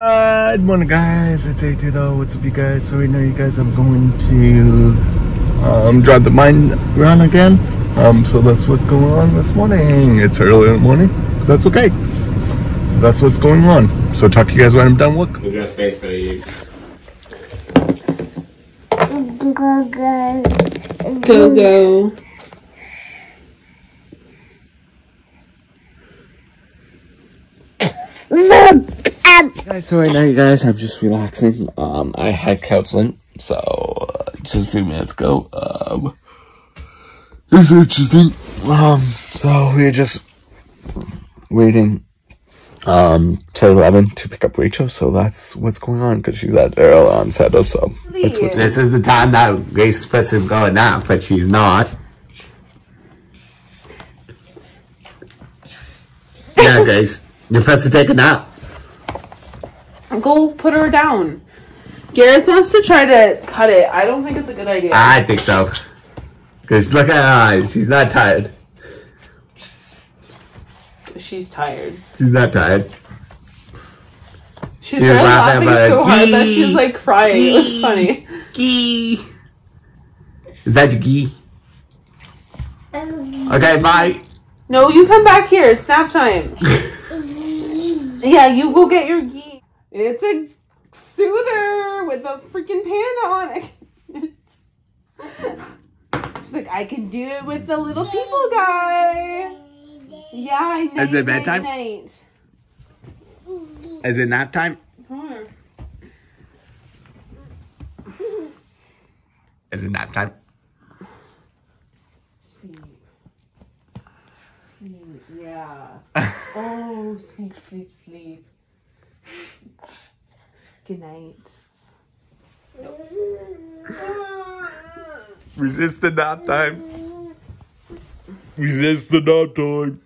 Good morning, guys. It's A2 though. What's up, you guys? So right now, you guys, I'm going to drive the mine around again. So that's what's going on this morning. It's early in the morning, but that's okay. So that's what's going on. So talk to you guys when I'm done work. Just basically. Go. Guys, so right now, you guys, I'm just relaxing. I had counseling, so just a few minutes ago. It's interesting. So we're just waiting till 11 to pick up Rachel. So that's what's going on because she's at Earl on Saturday. So that's what's This is the time that Grace is supposed to go nap, but she's not. Yeah, Grace, you're supposed to take a nap. Go put her down. Gareth wants to try to cut it. I don't think it's a good idea. I think so. Because look at her eyes. She's not tired. She's tired. She's not tired. She started laughing so hard that she's like crying. It was funny. Gee. Is that your gee? Okay, bye. No, you come back here. It's nap time. Yeah, you go get your gi. It's a soother with a freaking panda on it. She's like, I can do it with the little people guy. Yeah, I know. Is it bedtime? Night. Is it nap time? Is it nap time? Sleep. Sleep, yeah. Oh, sleep, sleep, sleep. Good night. Resist the nap time. Resist the nap time.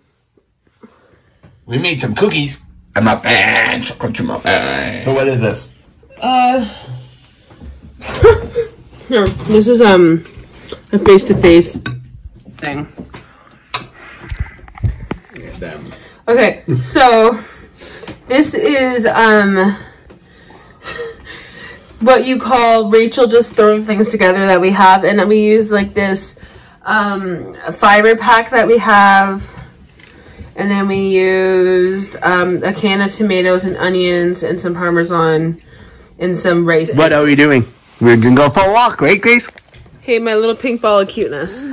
We made some cookies. I'm a fan. Chocolate muffin. So what is this? Here, this is a face-to-face thing. Yeah, damn. Okay, so this is what you call Rachel just throwing things together that we have, and then we use like this fiber pack that we have, and then we used a can of tomatoes and onions and some Parmesan and some rice. What are we doing? We're gonna go for a walk, right, Grace? Hey, my little pink ball of cuteness.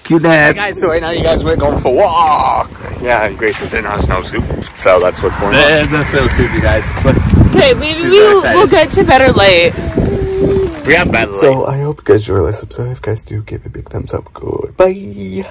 Cuteness. Hey guys, so right now you guys we're going for a walk. Yeah, and Grace is in our snowsuit, so that's what's going on. There's a snowsuit, you guys. But okay, maybe we'll get to better light. We have better light. So I hope you guys enjoy this episode. If you guys do, give it a big thumbs up. Goodbye.